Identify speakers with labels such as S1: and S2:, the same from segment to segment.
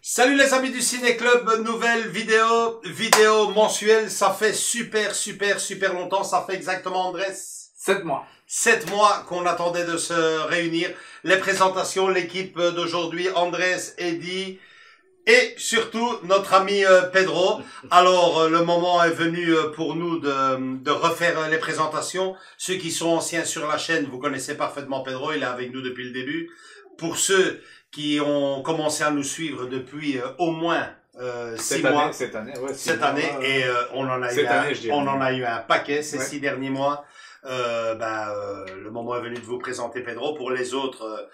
S1: Salut les amis du Ciné Club, nouvelle vidéo mensuelle. Ça fait super longtemps, ça fait exactement, Andrés,
S2: 7 mois.
S1: 7 mois qu'on attendait de se réunir. Les présentations, l'équipe d'aujourd'hui, Andrés, Eddy et surtout notre ami Pedro. Alors le moment est venu pour nous de refaire les présentations. Ceux qui sont anciens sur la chaîne, vous connaissez parfaitement Pedro, il est avec nous depuis le début. Pour ceux qui ont commencé à nous suivre depuis au moins 6 mois.
S2: Cette année, ouais,
S1: cette année, et on en a eu un paquet ces 6 derniers mois. Le moment est venu de vous présenter Pedro. Pour les autres,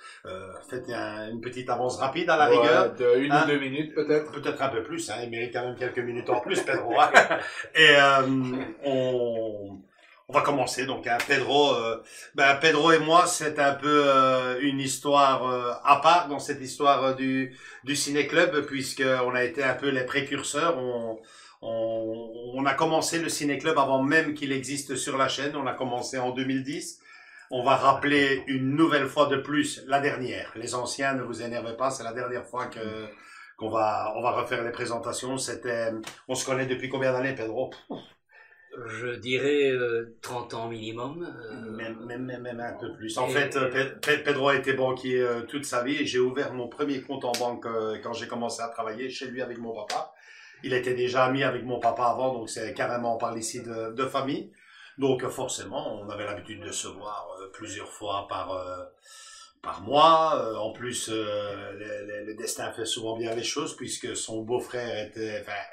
S1: faites une petite avance rapide à la rigueur.
S2: De 1 ou 2 minutes peut-être.
S1: Peut-être un peu plus, il mérite quand même quelques minutes en plus, Pedro. Et on va commencer. Donc, Pedro et moi, c'est un peu une histoire à part dans cette histoire du Ciné Club, puisqu'on a été un peu les précurseurs. On a commencé le Ciné Club avant même qu'il existe sur la chaîne. On a commencé en 2010. On va rappeler une nouvelle fois de plus la dernière. Les anciens, ne vous énervez pas, c'est la dernière fois on va refaire les présentations. On se connaît depuis combien d'années, Pedro?
S3: Je dirais 30 ans minimum.
S1: Même un peu plus. En fait, Pedro a été banquier toute sa vie et j'ai ouvert mon premier compte en banque quand j'ai commencé à travailler chez lui avec mon papa. Il était déjà ami avec mon papa avant, donc c'est carrément, on parle ici de famille. Donc forcément, on avait l'habitude de se voir plusieurs fois par mois. En plus, le destin fait souvent bien les choses puisque son beau-frère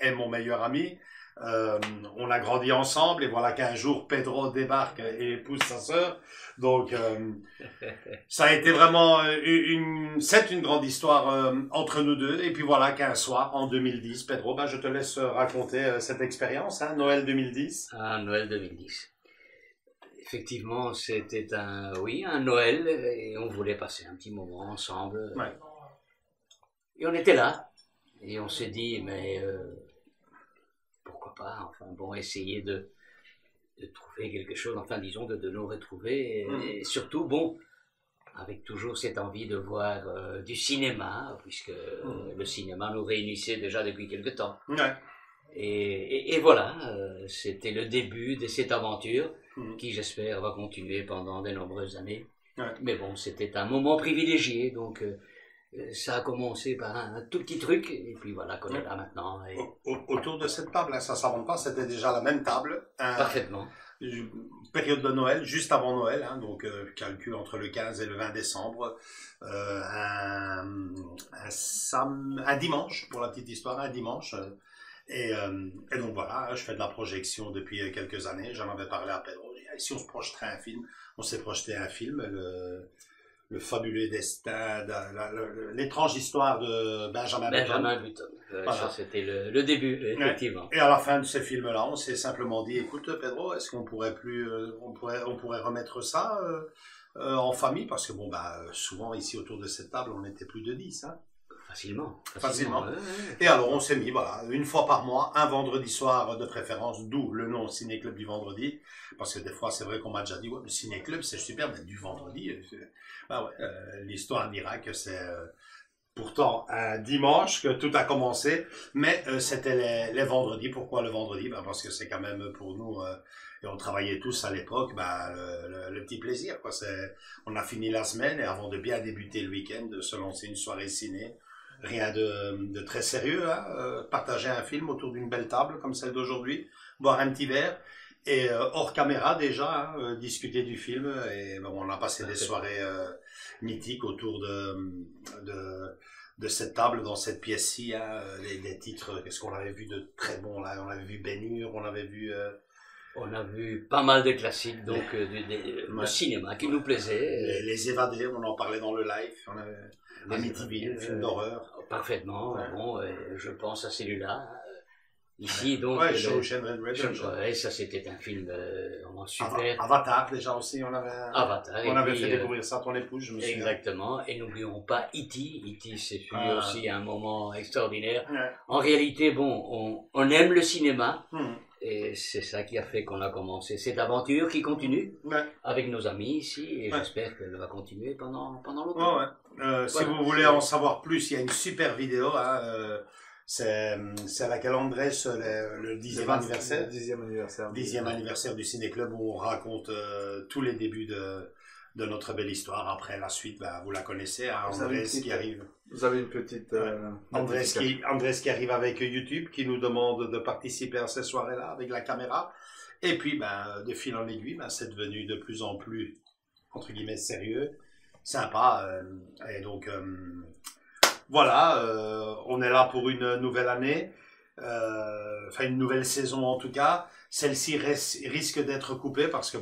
S1: est mon meilleur ami. On a grandi ensemble et voilà qu'un jour Pedro débarque et épouse sa sœur. Donc ça a été vraiment c'est une grande histoire entre nous deux. Et puis voilà qu'un soir en 2010, Pedro, je te laisse raconter cette expérience, Noël 2010.
S3: Noël 2010. Effectivement, c'était un Noël et on voulait passer un petit moment ensemble.
S1: Ouais.
S3: Et on était là et on s'est dit mais pourquoi pas, essayer de trouver quelque chose, disons de nous retrouver et surtout, avec toujours cette envie de voir du cinéma, puisque le cinéma nous réunissait déjà depuis quelque temps.
S1: Ouais.
S3: Et voilà, c'était le début de cette aventure qui, j'espère, va continuer pendant de nombreuses années.
S1: Ouais.
S3: Mais c'était un moment privilégié, donc ça a commencé par un tout petit truc, et puis voilà qu'on est là maintenant. Et...
S1: Autour de cette table, ça ne s'invente pas, c'était déjà la même table.
S3: Parfaitement.
S1: Période de Noël, juste avant Noël, donc calcul entre le 15 et le 20 décembre, un dimanche, pour la petite histoire, un dimanche. Et donc voilà, je fais de la projection depuis quelques années, j'en avais parlé à Pedro, si on se projeterait un film, on s'est projeté un film, le fabuleux destin, l'étrange histoire de Benjamin
S3: Button. Voilà. Ça, c'était le début, effectivement.
S1: Et à la fin de ce film-là, on s'est simplement dit, écoute, Pedro, est-ce qu'on pourrait on pourrait remettre ça en famille? Parce que souvent ici autour de cette table, on était plus de 10,
S3: Facilement.
S1: Ouais. Et alors on s'est mis, une fois par mois, un vendredi soir de préférence, d'où le nom Ciné Club du vendredi, parce que des fois c'est vrai qu'on m'a déjà dit, le Ciné Club c'est super, mais du vendredi, l'histoire dira que c'est pourtant un dimanche que tout a commencé, mais c'était les vendredis. Pourquoi le vendredi? Parce que c'est quand même pour nous, et on travaillait tous à l'époque, le petit plaisir, on a fini la semaine et avant de bien débuter le week-end, de se lancer une soirée ciné. Rien de très sérieux, partager un film autour d'une belle table comme celle d'aujourd'hui, boire un petit verre et hors caméra déjà, discuter du film et on a passé des soirées mythiques autour de cette table dans cette pièce-ci, les titres, qu'est-ce qu'on avait vu de très bon là, on avait vu Ben-Hur, on avait vu
S3: On a vu pas mal de classiques, donc le cinéma qui nous plaisait.
S1: Les Évadés, on en parlait dans le live. On avait Amityville, film d'horreur.
S3: Parfaitement. Bon, je pense à celui-là. Ici, donc.
S1: Ouais, Shawshank Redemption.
S3: Ouais, ça c'était un film vraiment super.
S1: Avatar, déjà aussi, on avait.
S3: Avatar.
S1: On avait fait découvrir ça à ton épouse, je me souviens.
S3: Exactement. Et n'oublions pas E.T. E.T. c'est aussi un moment extraordinaire.
S1: Ouais.
S3: En réalité, bon, on aime le cinéma. Et c'est ça qui a fait qu'on a commencé cette aventure qui continue avec nos amis ici. Et j'espère qu'elle va continuer pendant longtemps.
S1: Si vous voulez en savoir plus, il y a une super vidéo. C'est à laquelle Andrés, le 10e anniversaire. 10e anniversaire du Ciné-Club, où on raconte tous les débuts de notre belle histoire. Après la suite, vous la connaissez, hein, Andrés qui arrive.
S2: Vous avez une petite...
S1: Andrés qui arrive avec YouTube, qui nous demande de participer à ces soirées-là avec la caméra. Et puis, de fil en aiguille, c'est devenu de plus en plus, entre guillemets, sérieux, sympa. Et donc, voilà, on est là pour une nouvelle année, enfin une nouvelle saison en tout cas. Celle-ci risque d'être coupée parce que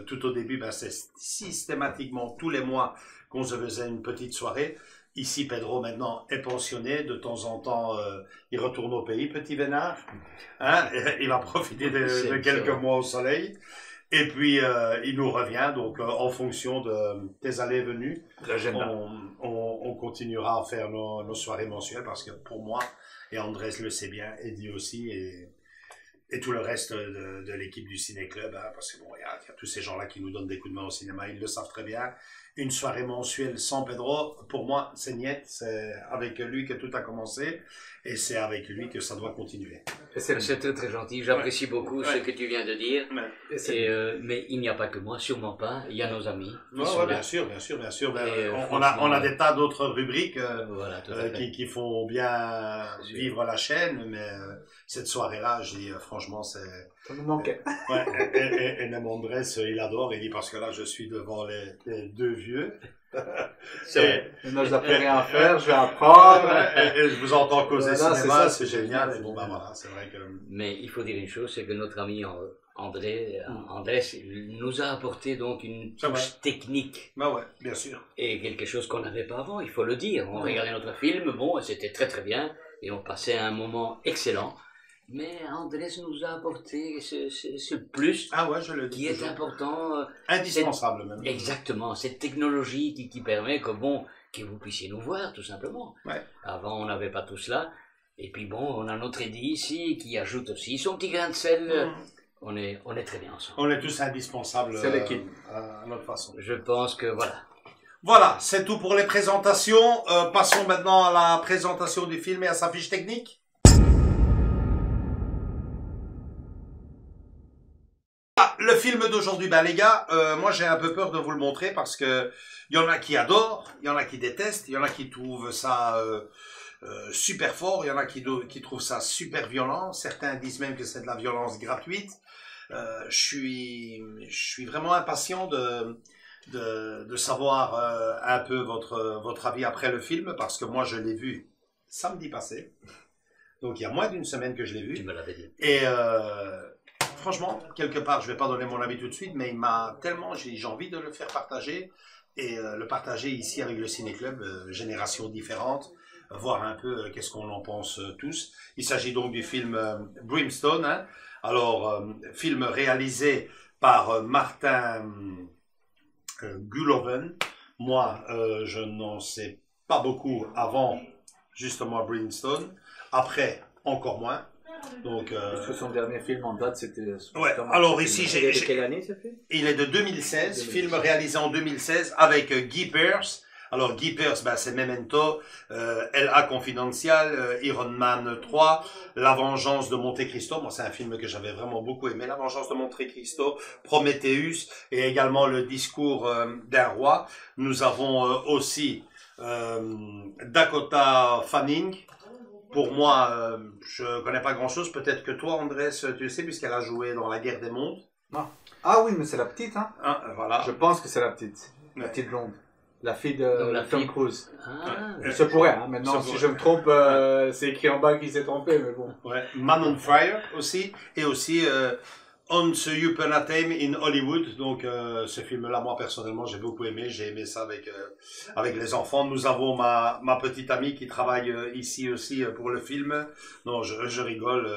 S1: tout au début, c'est systématiquement tous les mois qu'on se faisait une petite soirée. Ici, Pedro maintenant est pensionné. De temps en temps, il retourne au pays, petit vénard. Hein, il va profiter de quelques mois au soleil. Et puis, il nous revient. Donc, en fonction de tes allées et venues, on continuera à faire nos soirées mensuelles parce que pour moi, et Andrés le sait bien, Eddie aussi, et tout le reste de l'équipe du Ciné-Club, hein, parce que il y a tous ces gens-là qui nous donnent des coups de main au cinéma, ils le savent très bien. Une soirée mensuelle sans Pedro, pour moi, c'est niet, c'est avec lui que tout a commencé, et c'est avec lui que ça doit continuer.
S3: C'est très très gentil, j'apprécie beaucoup ce que tu viens de dire, mais il n'y a pas que moi, sûrement pas, il y a nos amis.
S1: Bien sûr. On a des tas d'autres rubriques qui font bien vivre la chaîne, mais cette soirée-là, je dis franchement, c'est...
S2: Ça nous manquait.
S1: Et même Andrés, il adore, il dit parce que là, je suis devant les deux vieux.
S2: Et moi, je n'ai plus rien à faire, je vais apprendre.
S1: Et je vous entends causer cinéma, c'est génial. Et voilà, c'est vrai que...
S3: Mais il faut dire une chose, c'est que notre ami Andrés nous a apporté donc une touche technique.
S1: Bien sûr.
S3: Et quelque chose qu'on n'avait pas avant, il faut le dire. On regardait notre film, c'était très très bien, et on passait un moment excellent. Mais Andrés nous a apporté ce plus
S1: je le dis
S3: qui est important.
S1: Indispensable même.
S3: Exactement, cette technologie qui permet que vous puissiez nous voir tout simplement. Avant on n'avait pas tout cela. Et puis on a notre Eddie ici qui ajoute aussi son petit grain de sel. On est très bien ensemble.
S1: On est tous indispensables à notre façon.
S3: Je pense que voilà.
S1: Voilà, c'est tout pour les présentations. Passons maintenant à la présentation du film et à sa fiche technique. Le film d'aujourd'hui, les gars, moi j'ai un peu peur de vous le montrer parce que il y en a qui adorent, il y en a qui détestent, il y en a qui trouvent ça super fort, il y en a qui trouvent ça super violent, certains disent même que c'est de la violence gratuite. Je suis vraiment impatient de savoir un peu votre avis après le film parce que moi je l'ai vu samedi passé, donc il y a moins d'une semaine que je l'ai vu.
S3: Tu me l'avais dit.
S1: Et franchement, quelque part, je vais pas donner mon avis tout de suite, mais il m'a tellement, j'ai envie de le faire partager et le partager ici avec le Ciné-Club, générations différentes, voir un peu qu'est-ce qu'on en pense tous. Il s'agit donc du film Brimstone, hein. Alors, film réalisé par Martin Guloven. Moi, je n'en sais pas beaucoup avant justement Brimstone. Après, encore moins. Donc,
S2: son dernier film en date, c'était...
S1: alors ici,
S3: j'ai... Quelle année ça fait ?
S1: Il est de 2016, film réalisé en 2016 avec Guy Pearce. Alors Guy Pearce, c'est Memento, L.A. Confidential, Iron Man 3, La Vengeance de Monte Cristo. Moi, c'est un film que j'avais vraiment beaucoup aimé. La Vengeance de Monte Cristo, Prometheus et également Le Discours d'un roi. Nous avons aussi Dakota Fanning. Pour moi, je connais pas grand-chose. Peut-être que toi, Andrés, tu le sais, puisqu'elle a joué dans La Guerre des Mondes.
S2: Non. Ah oui, mais c'est la petite, hein.
S1: Voilà.
S2: Je pense que c'est la petite blonde. La fille de Tom Cruise.
S3: Ah,
S2: ça pourrait, hein. Maintenant, si je me trompe, c'est écrit en bas qu'il s'est trompé, mais bon.
S1: Man on Fire aussi. Et aussi Once Upon a Time in Hollywood. Donc, ce film-là, moi, personnellement, j'ai beaucoup aimé. J'ai aimé ça avec les enfants. Nous avons ma petite amie qui travaille ici aussi pour le film. Non, je rigole.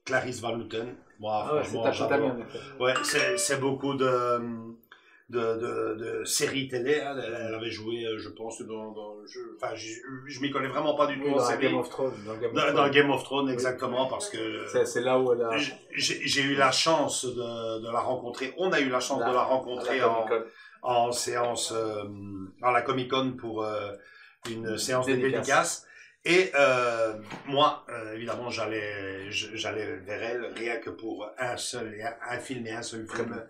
S1: Clarisse Van Houten. Moi,
S2: Ah ouais, c'est
S1: franchement,
S2: ta petite amie,
S1: j'adore.
S2: en effet.
S1: Ouais, c'est beaucoup de séries télé. Hein. Elle avait joué, je pense, enfin, je m'y connais vraiment pas du tout
S2: Oui,
S1: en
S2: dans
S1: série.
S2: Game of Thrones.
S1: Dans Game of Thrones, exactement, parce que
S2: C'est là où elle a...
S1: j'ai eu la chance de la rencontrer. On a eu la chance de la rencontrer en séance, à la Comic Con pour une séance de dédicace. Et moi, évidemment, j'allais vers elle rien que pour un film et un seul film,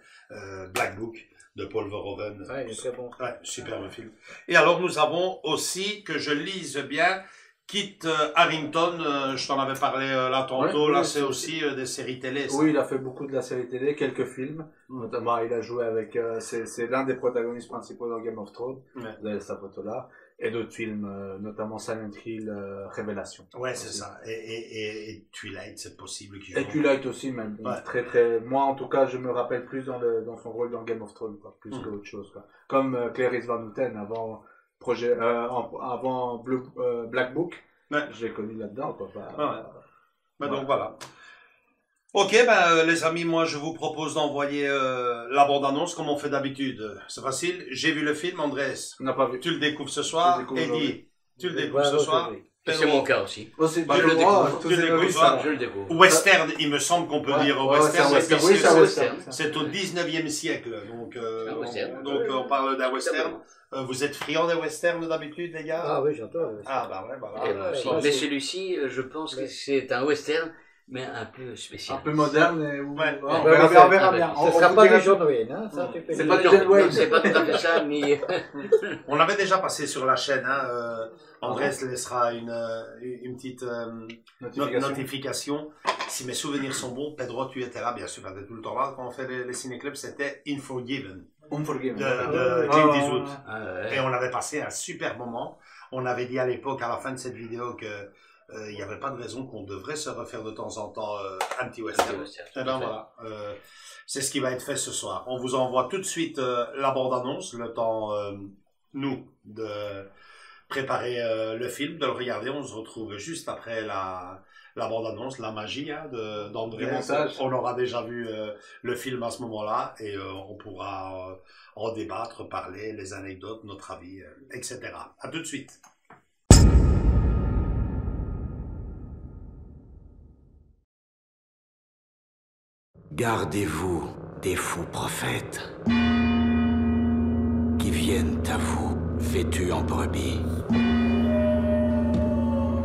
S1: Black Book de Paul Verhoeven.
S2: Ouais, il est très bon.
S1: Ouais, superbe film. Et alors, nous avons aussi, que je lise bien, Kit Harington, je t'en avais parlé là tantôt,
S2: Ouais,
S1: là
S2: oui,
S1: c'est aussi des séries télé. Ça.
S2: Oui, il a fait beaucoup de la série télé, quelques films. Notamment, il a joué avec... c'est l'un des protagonistes principaux dans Game of Thrones.
S1: Ouais.
S2: Vous avez sa photo là. Et d'autres films, notamment Silent Hill, Révélation.
S1: Ouais, c'est ça. Et Twilight, c'est possible qu'il
S2: Et
S1: joue.
S2: Twilight aussi, même.
S1: Ouais.
S2: Très, très... Moi, en tout cas, je me rappelle plus dans son rôle dans Game of Thrones, quoi, plus qu'autre chose, quoi. Comme Clarisse Van Houten, avant Black Book.
S1: Ouais.
S2: Je l'ai connu là-dedans, quoi.
S1: Ouais. Donc voilà. Ok, les amis, moi je vous propose d'envoyer la bande-annonce comme on fait d'habitude. C'est facile. J'ai vu le film, Andrés.
S2: On n'a pas vu.
S1: Tu le découvres ce soir.
S2: Je le découvre
S1: Eddie,
S2: aujourd'hui.
S1: tu le découvres ce soir.
S3: Et c'est mon cas aussi.
S2: Aussi,
S1: Bah,
S2: tu
S1: je
S2: le
S1: le
S2: vois,
S1: découvre.
S2: tous
S1: Tu le
S2: les
S1: découvres,
S2: novices,
S1: toi.
S2: ça.
S3: Je le découvre.
S1: Western, il me semble qu'on peut
S2: Ouais.
S1: dire
S2: Ouais,
S1: western.
S2: c'est un western.
S1: puisque
S2: Oui, c'est un western.
S1: c'est au 19e siècle. Donc,
S3: un western.
S1: on parle d'un western. Vous êtes friands des westerns d'habitude, les gars?
S4: Ah oui, j'entends.
S1: Ah, bah ouais, bah
S3: Et
S1: voilà.
S3: aussi.
S4: ouais,
S3: Mais
S4: c'est-
S3: celui-ci, je pense que c'est un western, mais un peu spécial.
S2: Un peu moderne et...
S1: Ouais.
S2: on
S4: Ouais,
S2: verra
S3: ouais,
S2: bien.
S4: Ce
S2: On
S4: sera
S2: vous
S4: pas
S2: dira-
S4: du John Wayne, hein, ça tu peux
S2: C'est
S4: le
S2: pas
S4: dire.
S2: du John Wayne.
S3: C'est pas tout à fait ça, mais
S1: On l'avait déjà passé sur la chaîne. Hein. Andrés laissera une petite notification. Si mes souvenirs sont bons, Pedro, tu étais là, bien sûr, tu étais tout le temps là. Quand on fait les ciné-clubs, c'était Unforgiven
S2: Unforgiven.
S1: de Clint Eastwood.
S3: ah, ouais.
S1: Et on avait passé un super moment. On avait dit à l'époque, à la fin de cette vidéo, que il n'y avait pas de raison qu'on devrait se refaire de temps en temps un petit western. Eh ben voilà, c'est ce qui va être fait ce soir. On vous envoie tout de suite la bande-annonce, le temps, nous, de préparer le film, de le regarder. On se retrouve juste après la bande-annonce, la magie hein, d'André.
S2: Le montage.
S1: On aura déjà vu le film à ce moment-là et on pourra en débattre, parler, les anecdotes, notre avis, etc. À tout de suite.
S5: Gardez-vous des faux prophètes qui viennent à vous vêtus en brebis,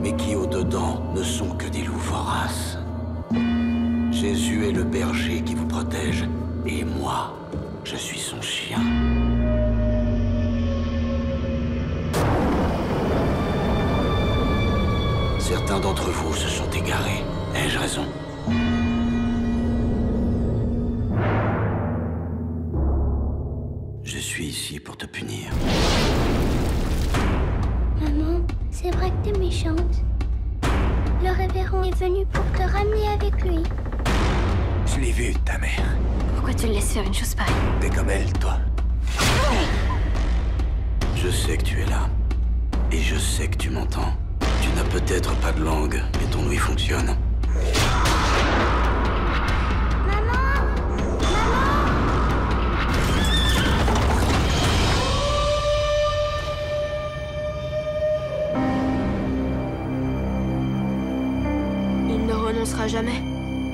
S5: mais qui au-dedans ne sont que des loups voraces. Jésus est le berger qui vous protège, et moi, je suis son chien. Certains d'entre vous se sont égarés. Ai-je raison? Je suis ici pour te punir.
S6: Maman, c'est vrai que t'es méchante. Le révérend est venu pour te ramener avec lui.
S5: Je l'ai vue, ta mère.
S6: Pourquoi tu le laisses faire une chose pareille?
S5: T'es comme elle, toi. Je sais que tu es là. Et je sais que tu m'entends. Tu n'as peut-être pas de langue, mais ton ouïe fonctionne.
S6: Il ne renoncera jamais,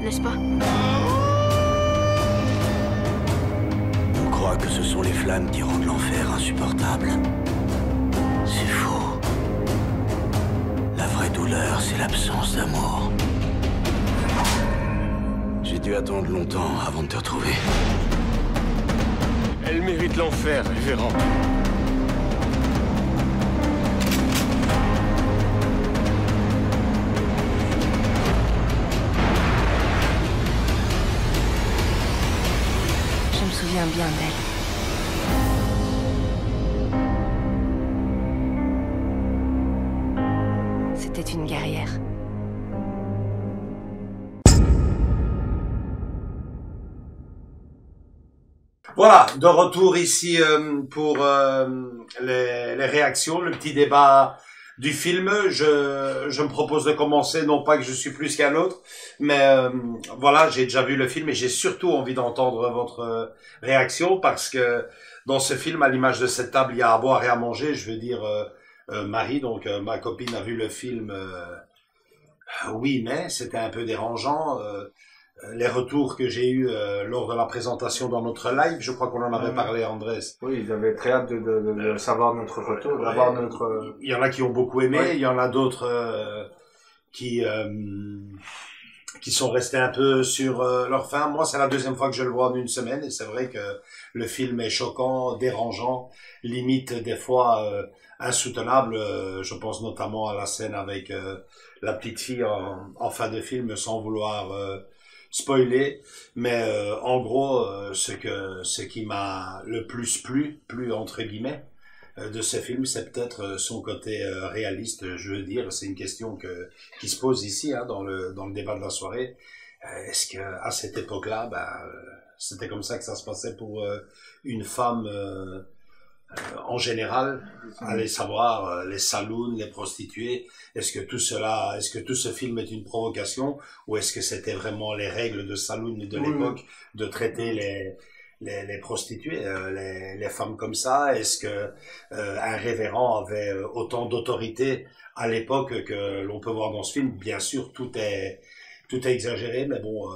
S6: n'est-ce pas?
S5: On croit que ce sont les flammes qui rendent l'enfer insupportable. C'est faux. La vraie douleur, c'est l'absence d'amour. J'ai dû attendre longtemps avant de te retrouver.
S7: Elle mérite l'enfer, révérend.
S6: Je me souviens bien d'elle. C'était une guerrière.
S1: Voilà, de retour ici pour les réactions, le petit débat du film. Je me propose de commencer, non pas que je suis plus qu'un autre, mais voilà, j'ai déjà vu le film et j'ai surtout envie d'entendre votre réaction parce que dans ce film, à l'image de cette table, il y a à boire et à manger. Je veux dire, Marie, donc ma copine, a vu le film. Oui, mais c'était un peu dérangeant. Les retours que j'ai eus lors de la présentation dans notre live, je crois qu'on en avait parlé, Andrés.
S2: Oui, ils avaient très hâte de savoir notre retour, d'avoir notre...
S1: Il y en a qui ont beaucoup aimé, il y en a d'autres qui sont restés un peu sur leur faim. Moi, c'est la deuxième fois que je le vois en une semaine, et c'est vrai que le film est choquant, dérangeant, limite des fois insoutenable. Je pense notamment à la scène avec la petite fille en fin de film, sans vouloir spoiler, mais en gros, ce qui m'a le plus plu entre guillemets, de ce film, c'est peut-être son côté réaliste. Je veux dire, c'est une question qui se pose ici, hein, dans le débat de la soirée. Est-ce que à cette époque-là, c'était comme ça que ça se passait pour une femme en général, allez savoir les saloons, les prostituées. Est-ce que tout ce film est une provocation, ou est-ce que c'était vraiment les règles de saloon de l'époque de traiter les prostituées, les femmes comme ça? Est-ce que un révérend avait autant d'autorité à l'époque que l'on peut voir dans ce film? Bien sûr, tout est exagéré, mais bon,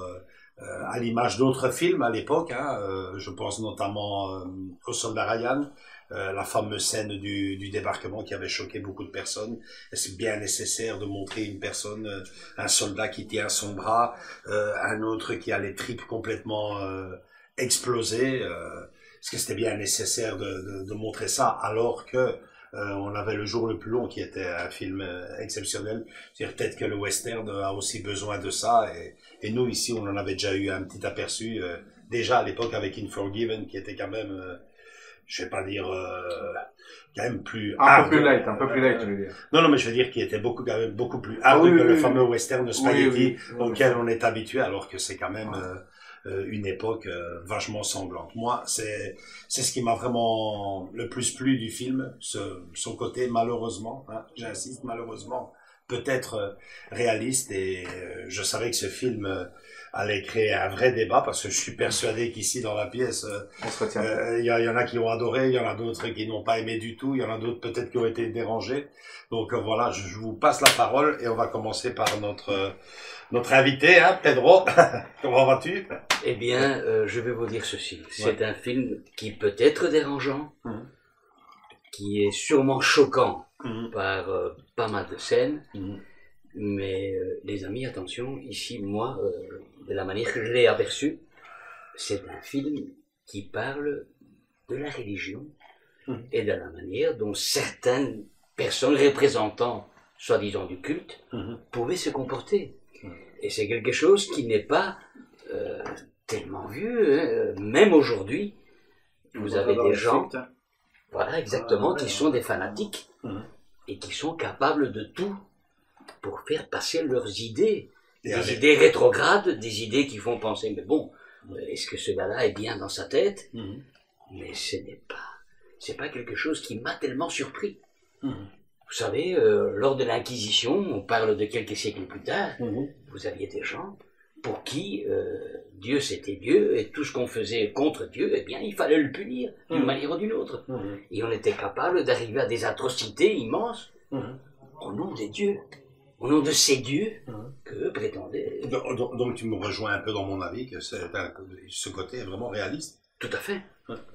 S1: à l'image d'autres films à l'époque, hein, je pense notamment au Soldat Ryan, la fameuse scène du débarquement qui avait choqué beaucoup de personnes. C'est bien nécessaire de montrer une personne, un soldat qui tient son bras, un autre qui a les tripes complètement explosées. Est-ce que c'était bien nécessaire de montrer ça, alors que on avait Le Jour le plus long, qui était un film exceptionnel. C'est-à-dire, peut-être que le western a aussi besoin de ça, et nous ici on en avait déjà eu un petit aperçu déjà à l'époque avec Unforgiven, qui était quand même je vais pas dire quand même plus
S2: un peu plus light, je veux dire.
S1: Non, mais je veux dire qu'il était quand même beaucoup plus hard que le fameux western de spaghetti auquel on est habitué, alors que c'est quand même une époque vachement sanglante. Moi, c'est ce qui m'a vraiment le plus plu du film, son côté malheureusement, hein, j'insiste, malheureusement, peut-être réaliste, et je savais que ce film allait créer un vrai débat, parce que je suis persuadé qu'ici dans la pièce, il y en a qui ont adoré, il y en a d'autres qui n'ont pas aimé du tout, il y en a d'autres peut-être qui ont été dérangés. Donc voilà, je vous passe la parole et on va commencer par notre invité, hein, Pedro. Comment vas-tu?
S3: Eh bien, je vais vous dire ceci. C'est un film qui peut être dérangeant, qui est sûrement choquant par pas mal de scènes, mais les amis, attention, ici, moi, de la manière que je l'ai aperçu, c'est un film qui parle de la religion et de la manière dont certaines personnes représentant, soi-disant du culte, pouvaient se comporter. Et c'est quelque chose qui n'est pas tellement vu, hein. Même aujourd'hui, vous avez des gens, voilà, exactement, qui sont des fanatiques et qui sont capables de tout pour faire passer leurs idées. Des idées rétrogrades, des idées qui font penser, mais bon, est-ce que ce gars-là est bien dans sa tête? Mais c'est pas quelque chose qui m'a tellement surpris. Vous savez, lors de l'Inquisition, on parle de quelques siècles plus tard, vous aviez des gens pour qui Dieu c'était Dieu, et tout ce qu'on faisait contre Dieu, eh bien, il fallait le punir d'une manière ou d'une autre. Et on était capable d'arriver à des atrocités immenses au nom des dieux. Au nom de ces dieux que prétendaient...
S1: Donc tu me rejoins un peu dans mon avis que ce côté est vraiment réaliste.
S3: Tout à fait,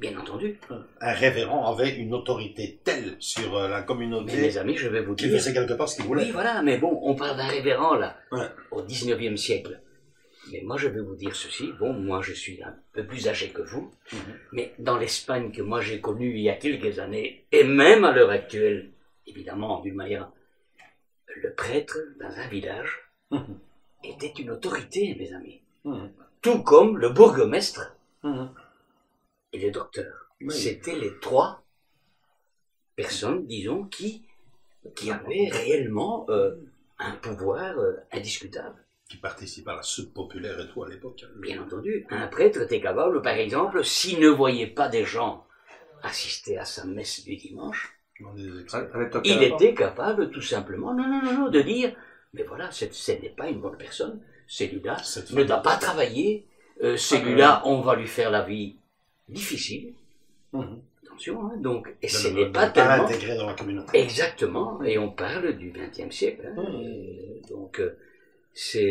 S3: bien entendu.
S1: Un révérend avait une autorité telle sur la communauté...
S3: Mais mes amis, je vais vous dire...
S1: Qu'il faisait quelque part ce qu'il voulait.
S3: Oui, voilà, mais bon, on parle d'un révérend, là, au 19e siècle. Mais moi, je vais vous dire ceci. Bon, moi, je suis un peu plus âgé que vous, mais dans l'Espagne que moi j'ai connue il y a quelques années, et même à l'heure actuelle, évidemment, d'une manière... Le prêtre, dans un village, était une autorité, mes amis. Tout comme le bourgmestre et le docteur. C'était les trois personnes, disons, qui avaient réellement un pouvoir indiscutable.
S1: qui participent à la soupe populaire et tout à l'époque.
S3: Bien entendu, un prêtre était capable, par exemple, s'il ne voyait pas des gens assister à sa messe du dimanche, il était capable tout simplement, non, de dire, mais voilà, ce n'est pas une bonne personne, celui-là ne doit pas travailler, celui-là, on va lui faire la vie difficile. Attention, hein, donc, et ce n'est pas tellement
S1: intégré dans la communauté.
S3: Exactement, et on parle du XXe siècle. Hein, donc,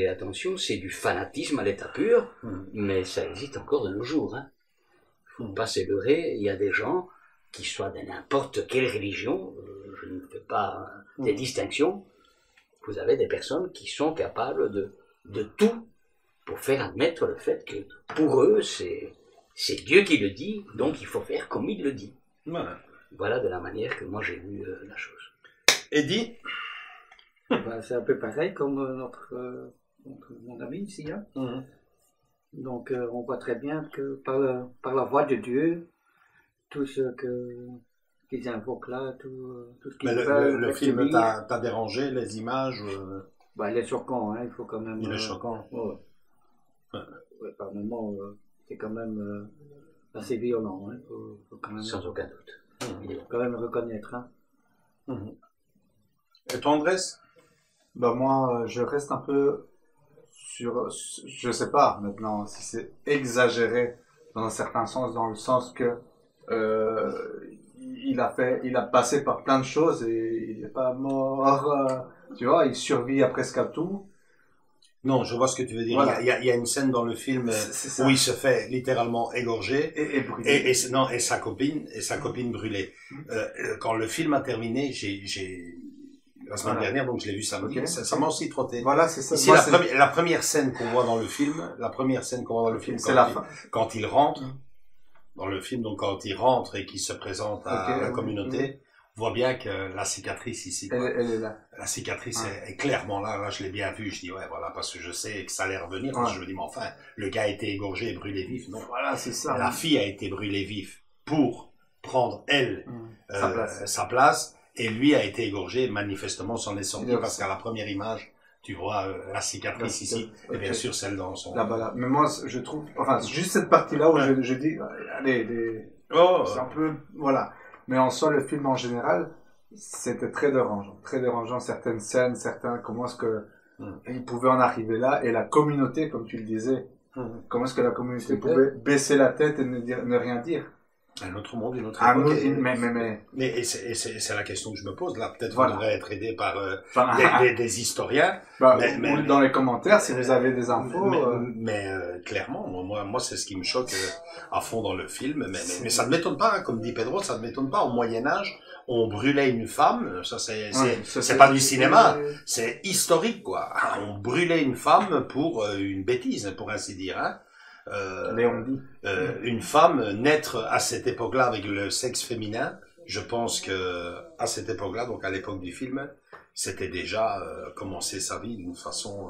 S3: attention, c'est du fanatisme à l'état pur, mais ça existe encore de nos jours. Hein. Faut pas se leurrer, il y a des gens qui soient de n'importe quelle religion, je ne fais pas des distinctions, vous avez des personnes qui sont capables de tout pour faire admettre le fait que pour eux, c'est Dieu qui le dit, donc il faut faire comme il le dit. Voilà de la manière que moi j'ai vu la chose.
S1: Eddie?
S4: C'est un peu pareil comme mon ami ici. Hein. Donc on voit très bien que par la voix de Dieu, tout ce qu'ils invoquent là, tout ce qu'ils veulent.
S1: Le film t'a dérangé, les images
S4: il est choquant, hein, il faut quand même...
S1: Il est choquant.
S4: Par moments, c'est quand même assez violent. Hein, faut quand même,
S3: sans aucun doute.
S4: Il faut quand même reconnaître. Hein.
S1: Et toi, Andrés?
S2: Moi, je reste un peu sur... Je sais pas maintenant si c'est exagéré dans un certain sens, dans le sens que il a passé par plein de choses et il n'est pas mort, tu vois, il survit à presque à tout.
S1: Non, je vois ce que tu veux dire. Voilà. Il y a une scène dans le film où il se fait littéralement égorger et sa copine brûlée. Quand le film a terminé, la semaine dernière, donc je l'ai vu samedi, ça m'a aussi trotté.
S2: Voilà, c'est ça.
S1: Ici, la première scène qu'on voit dans le film,
S2: c'est la fin.
S1: Quand il rentre dans le film, donc quand il rentre et qu'il se présente à la communauté, on voit bien que la cicatrice ici,
S2: elle est là.
S1: La cicatrice est clairement là. Là, je l'ai bien vu. Je dis voilà, parce que je sais que ça allait revenir. Je me dis mais enfin, le gars a été égorgé et brûlé vif. Non,
S2: voilà, c'est ça.
S1: La fille a été brûlée vif pour prendre sa place. Et lui a été égorgé, manifestement s'en est sorti, parce qu'à la première image, tu vois la cicatrice ici, et bien sûr celle dans son...
S2: Là. Mais moi, je trouve, juste cette partie-là où je dis, allez, c'est un peu, voilà. Mais en soi, le film en général, c'était très dérangeant, certaines scènes, comment est-ce que il pouvait en arriver là, et la communauté, comme tu le disais, comment est-ce que la communauté pouvait baisser la tête et ne rien dire.
S1: Un autre monde, une autre époque. Mais c'est la question que je me pose. Là, peut-être on devrait être aidé par des historiens.
S2: Ou dans les commentaires, si vous avez des infos.
S1: Mais clairement, moi c'est ce qui me choque à fond dans le film. Mais ça ne m'étonne pas, hein, comme dit Pedro, ça ne m'étonne pas. Au Moyen-Âge, on brûlait une femme. Ça, c'est pas du cinéma. C'est historique, quoi. On brûlait une femme pour une bêtise, pour ainsi dire, hein. Une femme naître à cette époque-là avec le sexe féminin, je pense que à cette époque-là, donc à l'époque du film, c'était déjà commencer sa vie d'une façon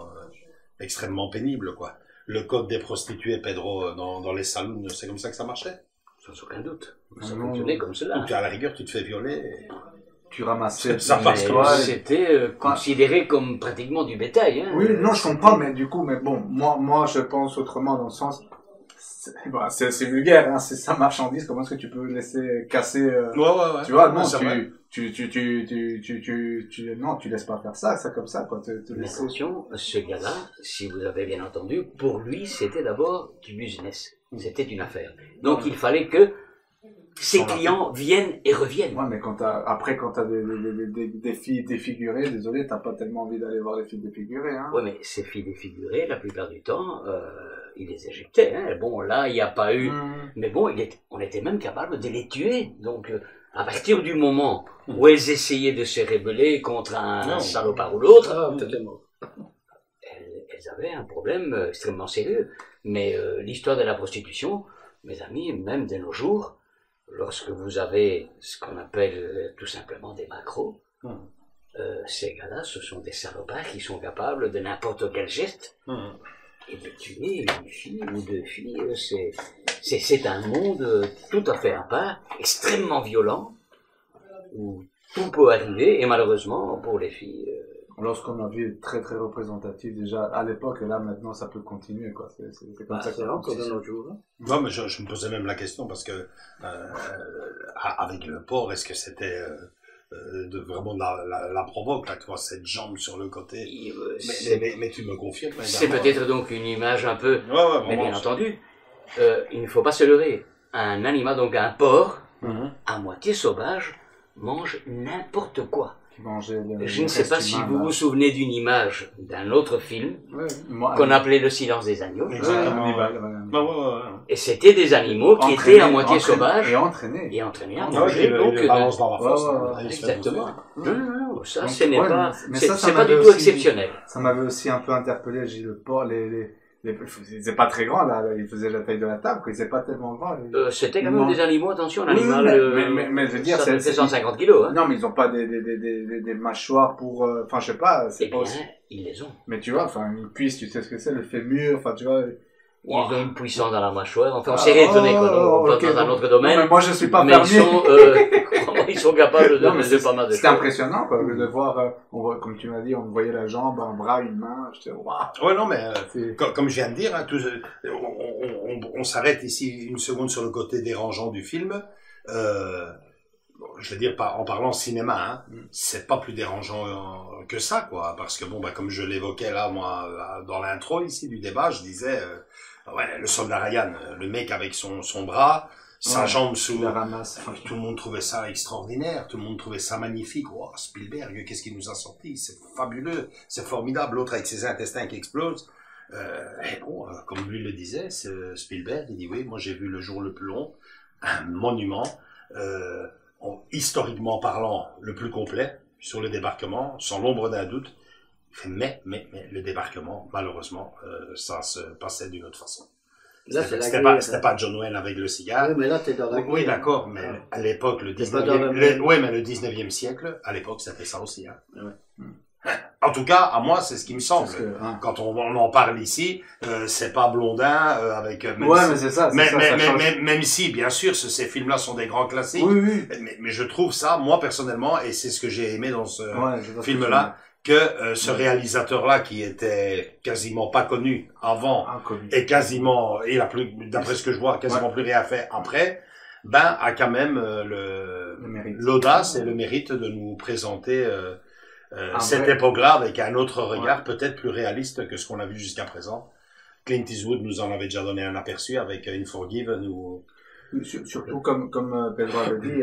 S1: extrêmement pénible, quoi. Le code des prostituées, Pedro, dans les salons, c'est comme ça que ça marchait?
S3: Sans aucun doute. Ça fonctionnait comme cela.
S1: Donc à la rigueur, tu te fais violer.
S2: Tu ramassais.
S3: C'était considéré comme pratiquement du bétail. Hein.
S2: Oui, non, je comprends, mais du coup, moi, je pense autrement dans le sens, c'est vulgaire, hein, c'est sa marchandise. Comment est-ce que tu peux laisser casser Tu vois, non, tu laisses pas faire ça comme ça, quoi.
S3: Mais attention, ce gars-là, si vous avez bien entendu, pour lui, c'était d'abord du business. C'était une affaire. Donc, il fallait que ses clients viennent et reviennent.
S2: Ouais, mais quand t'as des filles défigurées, désolé, t'as pas tellement envie d'aller voir les filles défigurées, hein.
S3: Ouais, mais ces filles défigurées, la plupart du temps, il les éjectait, hein. Bon, là, il n'y a pas eu, mais bon, on était même capable de les tuer. Donc, à partir du moment où elles essayaient de se rebeller contre un salopard ou l'autre, elles avaient un problème extrêmement sérieux. Mais l'histoire de la prostitution, mes amis, même de nos jours, lorsque vous avez ce qu'on appelle tout simplement des macros, ces gars-là, ce sont des salopards qui sont capables de n'importe quel geste et de tuer une fille ou deux filles. C'est un monde tout à fait à part, extrêmement violent, où tout peut arriver, et malheureusement, pour les filles,
S2: lorsqu'on a vu très très représentatif déjà à l'époque, et là maintenant ça peut continuer, quoi. C'est comme ça
S4: c'est encore de nos jours. Hein.
S1: Non, mais je me posais même la question parce que avec le porc, est-ce que c'était vraiment de la provoque, là, tu vois, cette jambe sur le côté. Mais tu me confirmes.
S3: C'est peut-être donc une image un peu.
S1: Ouais,
S3: mais bien entendu, il ne faut pas se leurrer. Un animal, donc un porc, à moitié sauvage, mange n'importe quoi. Je ne sais pas si vous vous souvenez d'une image d'un autre film qu'on appelait Le silence des agneaux. Et c'était des animaux qui étaient à moitié sauvages
S2: et entraînés
S3: à manger. Donc,
S1: balance dans la fosse.
S3: Exactement. Ça, ce n'est pas, c'est pas du tout exceptionnel.
S2: Ça m'avait aussi un peu interpellé. J'ai le porc, ils étaient pas très grands, là. Ils faisaient la taille de la table, quoi. Ils étaient pas tellement grands.
S3: C'était quand même des animaux, attention, un animal,
S2: mais je veux dire,
S3: ça fait 150 kilos, hein.
S2: Non, mais ils ont pas des mâchoires pour, enfin, je sais pas, c'est pas aussi.
S3: Ils les ont.
S2: Mais tu vois, enfin, une cuisse, tu sais ce que c'est, le fémur, enfin, tu vois.
S3: Ils ont une puissance dans la mâchoire. Enfin, on s'est réétonné, quoi. On passe dans un autre domaine.
S2: Mais moi, je suis pas
S3: fermier. Ils sont capables de pas mal de choses.
S2: C'était impressionnant, quoi, de voir, comme tu m'as dit, on voyait la jambe, un bras, une main, j'étais, waouh.
S1: Ouais, non, mais, comme je viens de dire, hein, on s'arrête ici une seconde sur le côté dérangeant du film. Je veux dire, en parlant cinéma, hein, c'est pas plus dérangeant que ça, quoi, parce que bon, bah, comme je l'évoquais là, moi, dans l'intro ici du débat, je disais, ouais, le soldat Ryan, le mec avec son bras, sa jambe sous
S2: la ramasse.
S1: Tout le monde trouvait ça extraordinaire, tout le monde trouvait ça magnifique. Oh, Spielberg, qu'est-ce qu'il nous a sorti? C'est fabuleux, c'est formidable. L'autre avec ses intestins qui explosent. Et bon, comme lui le disait, Spielberg, il dit oui, moi j'ai vu Le jour le plus long, un monument, historiquement parlant, le plus complet sur le débarquement, sans l'ombre d'un doute. Mais le débarquement, malheureusement, ça se passait d'une autre façon. C'était pas John Wayne avec le cigare.
S4: Oui, mais là, t'es dans la guerre.
S1: Oui, d'accord, mais à l'époque, le 19e siècle, à l'époque, c'était ça aussi, hein. Ouais. En tout cas, à moi, c'est ce qui me semble. Quand on en parle ici, c'est pas Blondin, avec,
S2: mais c'est ça.
S1: Même si, bien sûr, ces films-là sont des grands classiques.
S2: Oui.
S1: Mais je trouve ça, moi, personnellement, et c'est ce que j'ai aimé dans ce film-là, que ce réalisateur-là, qui était quasiment pas connu avant, et quasiment, d'après ce que je vois, quasiment plus rien fait après, a quand même l'audace et le mérite de nous présenter cette époque-là avec un autre regard, peut-être plus réaliste que ce qu'on a vu jusqu'à présent. Clint Eastwood nous en avait déjà donné un aperçu avec Unforgiven ou...
S2: Surtout comme Pedro avait dit,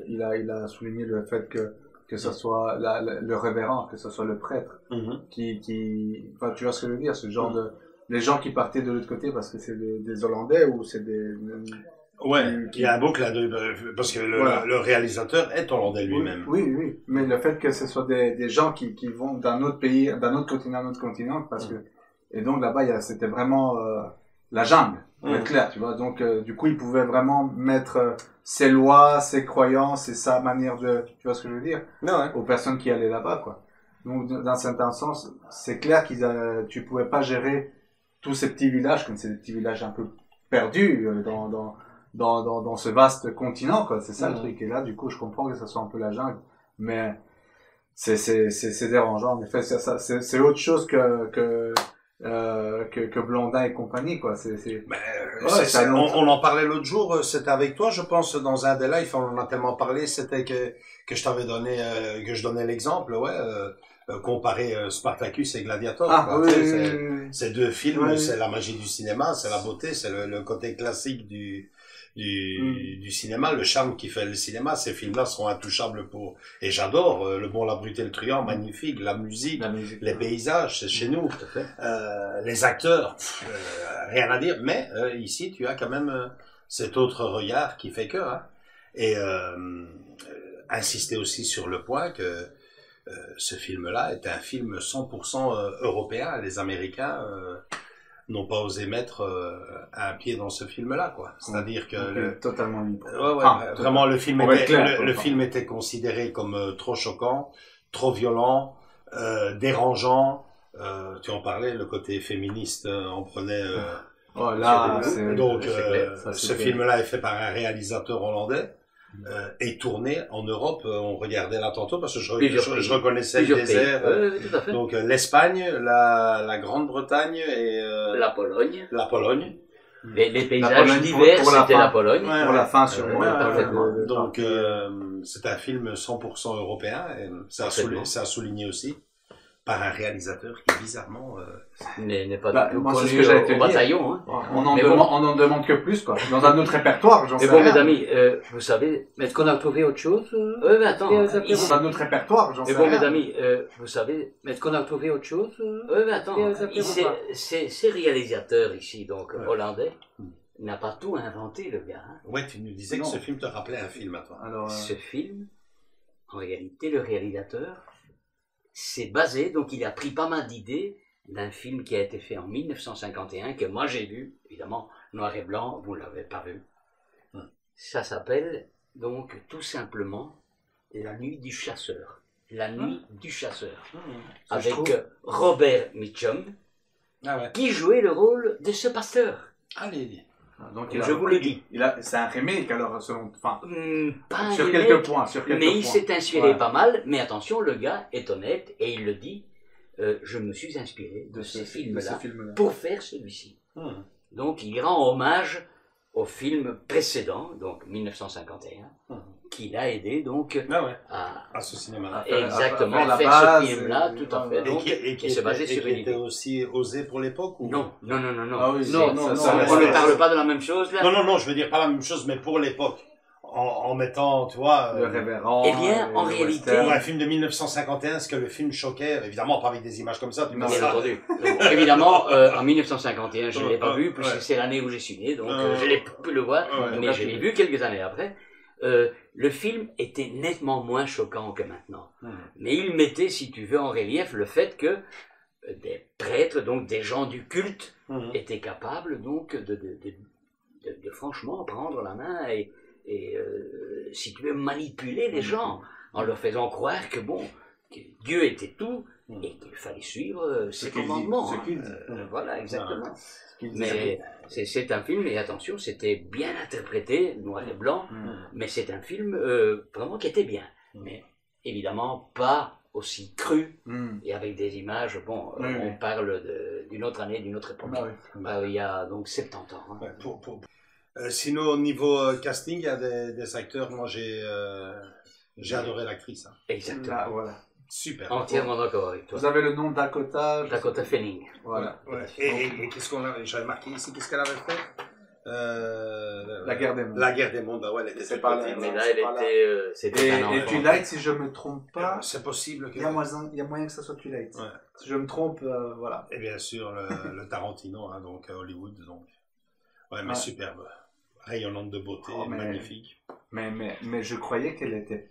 S2: il a souligné le fait que ce soit le révérend, que ce soit le prêtre, enfin, tu vois ce que je veux dire, ce genre les gens qui partaient de l'autre côté parce que c'est des Hollandais ou c'est des...
S1: Ouais, il y a un boucle parce que le réalisateur est hollandais lui-même.
S2: Oui, mais le fait que ce soit des gens qui vont d'un autre pays, d'un autre continent, parce que, et donc là-bas, c'était vraiment, la jungle, pour être clair, tu vois, donc, du coup, ils pouvaient vraiment mettre ses lois, ses croyances et sa manière de, tu vois ce que je veux dire? Aux personnes qui allaient là-bas, quoi. Donc, dans certain sens, c'est clair tu pouvais pas gérer tous ces petits villages, comme c'est des petits villages un peu perdus, dans ce vaste continent, quoi. C'est ça le truc. Et là, du coup, je comprends que ça soit un peu la jungle, mais c'est dérangeant. En effet, c'est autre chose que Blondin et compagnie, quoi.
S1: On en parlait l'autre jour, c'était avec toi, je pense, dans un des lives, on en a tellement parlé, c'était que je t'avais donné, que je donnais l'exemple, comparer Spartacus et Gladiator. C'est deux films, c'est la magie du cinéma, c'est la beauté, c'est le côté classique du cinéma, le charme qui fait le cinéma. Ces films-là sont intouchables et j'adore Le Bon, la Brute et le Truand, magnifique, la musique, les paysages, c'est chez nous, les acteurs, rien à dire, mais ici tu as quand même cet autre regard qui fait que, et insister aussi sur le point que ce film-là est un film 100% européen. Les Américains n'ont pas osé mettre un pied dans ce film-là, quoi. C'est-à-dire que
S2: totalement libre.
S1: Vraiment, le film était considéré comme trop choquant, trop violent, dérangeant. Tu en parlais, le côté féministe en prenait.
S2: Donc,
S1: ce film-là est fait par un réalisateur hollandais. est tourné en Europe. On regardait là tantôt parce que je reconnaissais le
S3: Plusieurs
S1: désert.
S3: pays. Tout à fait.
S1: Donc l'Espagne, la Grande-Bretagne et
S3: La Pologne.
S1: la Pologne.
S3: Les paysages
S2: Pologne
S3: divers,
S2: pour la
S3: c'était
S2: fin.
S3: la Pologne.
S1: Ouais,
S2: Pour la fin, sur
S1: Ouais,
S2: le
S1: ouais,
S2: parfaitement.
S1: ouais. Donc c'est un film 100% européen. Et ça a souligné aussi par un réalisateur qui bizarrement
S3: N'est pas
S2: Bah,
S3: du tout
S2: moi, c'est ce
S3: connu
S2: que j'allais te
S3: au
S2: dire.
S3: bataillon. Hein.
S2: On en
S3: Mais
S2: demande que plus, quoi. Dans un autre répertoire, j'en sais
S3: Mais bon,
S2: rien.
S3: mes amis, vous savez...
S4: Mais est-ce qu'on a trouvé autre chose
S3: Oui, mais attends. ici-
S2: Dans un autre répertoire, j'en sais
S3: Mais bon,
S2: rien.
S3: mes amis, vous savez...
S4: Mais est-ce qu'on a trouvé autre chose
S3: Oui, mais attends. Ces réalisateurs ici, donc hollandais, n'a pas tout inventé, le gars. Hein.
S1: ouais, tu nous disais que ce film te rappelait un film à toi.
S2: Alors,
S3: Ce film, en réalité, le réalisateur s'est basé, donc il a pris pas mal d'idées d'un film qui a été fait en 1951, que moi j'ai vu, évidemment, noir et blanc, vous ne l'avez pas vu. Ça s'appelle donc tout simplement La nuit du chasseur. La nuit du chasseur.
S2: Ça, je
S3: Avec
S2: trouve.
S3: Robert Mitchum,
S1: Ah ouais.
S3: qui jouait le rôle de ce pasteur.
S1: Allez.
S2: donc
S3: Je vous le dis.
S2: c'est un remake, alors, selon, enfin,
S3: Pas un
S2: sur
S3: remake,
S2: quelques points, sur quelques
S3: mais il
S2: points.
S3: s'est inspiré
S2: Ouais.
S3: pas mal. Mais attention, le gars est honnête et il le dit. Je me suis inspiré de ce
S2: de
S3: film-là
S2: ce film-là.
S3: pour faire celui-ci. Donc il rend hommage au film précédent, donc 1951, qui l'a aidé donc
S1: Ah ouais.
S3: à
S1: À ce cinéma.
S3: exactement
S2: à faire la
S3: faire
S2: base,
S3: ce film-là, tout à fait.
S1: Et
S3: Donc,
S1: qui
S3: se basait sur une
S1: était
S3: idée.
S1: aussi osé pour l'époque ou...
S3: Non.
S2: Ah oui,
S3: Non,
S2: ça
S3: on
S2: reste-
S3: ne parle pas de la même chose là.
S1: Non, je veux dire pas la même chose, mais pour l'époque. En mettant, tu vois...
S2: Le révérend.
S3: Eh bien, en
S2: le
S3: réalité-
S2: western.
S1: Pour un film de 1951, est-ce que le film choquait? Évidemment, pas avec des images comme ça. Tu
S2: Non,
S1: me
S3: Bien
S1: dis ça.
S3: entendu. Donc, évidemment, en 1951, je ne l'ai pas vu, puisque
S1: Ouais.
S3: c'est l'année où j'ai signé, donc je l'ai pu le voir,
S1: Ouais,
S3: mais je l'ai vu quelques années après. Le film était nettement moins choquant que maintenant. Mais il mettait, si tu veux, en relief le fait que des prêtres, donc des gens du culte, étaient capables donc de franchement prendre la main et si tu veux, manipuler les gens en leur faisant croire que bon, que Dieu était tout et qu'il fallait suivre ses
S2: qu'il dit,
S3: commandements.
S2: ce qu'il dit.
S3: Voilà, exactement.
S2: qu'il dit.
S3: Mais c'est un film, et attention, c'était bien interprété, noir et blanc, mais c'est un film vraiment qui était bien. Mais évidemment, pas aussi cru et avec des images, bon, on parle d'une autre année, d'une autre époque. Il y a donc 70 ans. Hein.
S1: Ouais, sinon, au niveau casting, il y a des acteurs. Moi, j'ai adoré l'actrice. Hein.
S3: Exactement.
S2: Là, voilà.
S1: Super.
S3: Entièrement d'accord avec toi.
S2: Vous avez le nom Dakota.
S3: Dakota Fanning.
S2: Voilà.
S1: Ouais. Et qu'est-ce qu'on a... J'avais marqué ici, qu'est-ce qu'elle avait fait
S2: La guerre des mondes.
S1: La guerre des mondes, bah ouais, elle était
S2: C'est pas
S1: petite.
S3: Mais là, elle était, c'était un
S2: Et
S3: enfant.
S2: Twilight, si je me trompe pas,
S1: C'est possible que...
S2: il y a moyen que ça soit Twilight.
S1: Ouais.
S2: Si je me trompe, voilà.
S1: Et bien sûr, le Tarantino, hein, donc à Hollywood. Donc. Ouais, mais
S2: Ouais.
S1: superbe. Rayonnante de beauté,
S2: Oh, mais-
S1: magnifique.
S2: Mais je croyais qu'elle était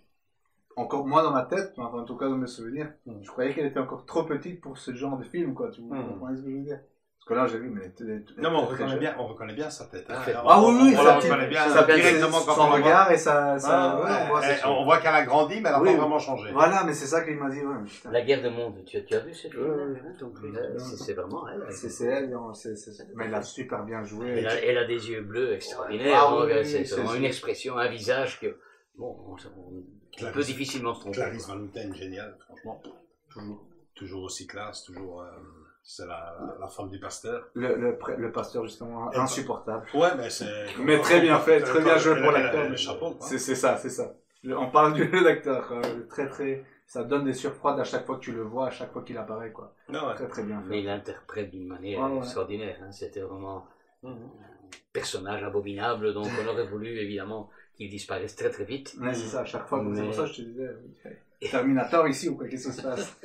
S2: encore, moi dans ma tête, enfin, en tout cas dans mes souvenirs, je croyais qu'elle était encore trop petite pour ce genre de film, quoi. Tu comprends ce que je veux dire? Parce que là, j'ai vu, mais
S1: Non, mais on reconnaît bien sa tête. Hein.
S2: Ah oui, oui,
S1: on
S2: ça
S1: la reconnaît bien.
S2: ça
S1: Directement quand
S2: son
S1: on la voit.
S2: regard et ça,
S1: Ah,
S2: ouais,
S1: ouais,
S2: on voit, c'est sûr.
S1: on voit qu'elle a grandi, mais elle n'a
S2: Oui,
S1: pas
S2: oui.
S1: vraiment changé.
S2: Voilà, mais c'est ça qu'il m'a dit, ouais, putain.
S3: La guerre des mondes, tu as vu ce film?
S2: Ouais.
S3: Donc, c'est vraiment elle.
S2: C'est elle, non, mais elle a super bien joué.
S3: Elle a des yeux bleus extraordinaires.
S2: Ah
S3: donc,
S2: oui,
S3: c'est
S2: c'est
S3: vraiment
S2: sûr.
S3: une expression, un visage que, bon, on peut difficilement se tromper.
S1: Clarisse Van Houten, génial, franchement. Toujours aussi classe, toujours... c'est la femme du pasteur.
S2: Le pasteur, justement,
S1: Et
S2: insupportable.
S1: Ouais, mais c'est...
S2: Mais très bien fait, très bien joué pour l'acteur.
S1: Le chapeau, quoi.
S2: C'est ça. On parle du jeu d'acteur, quoi. Très, ça donne des surfroides à chaque fois que tu le vois, à chaque fois qu'il apparaît, quoi.
S1: Non, ouais.
S2: Très bien
S3: Mais
S2: fait.
S3: il interprète d'une manière
S2: Ouais.
S3: extraordinaire. Hein. C'était vraiment un personnage abominable, donc on aurait voulu évidemment qu'il disparaisse très très vite.
S2: Ouais, c'est ça, à chaque fois. C'est
S3: Mais-
S2: pour ça que je te disais, Terminator ici ou quoi, qu'est-ce qui se passe?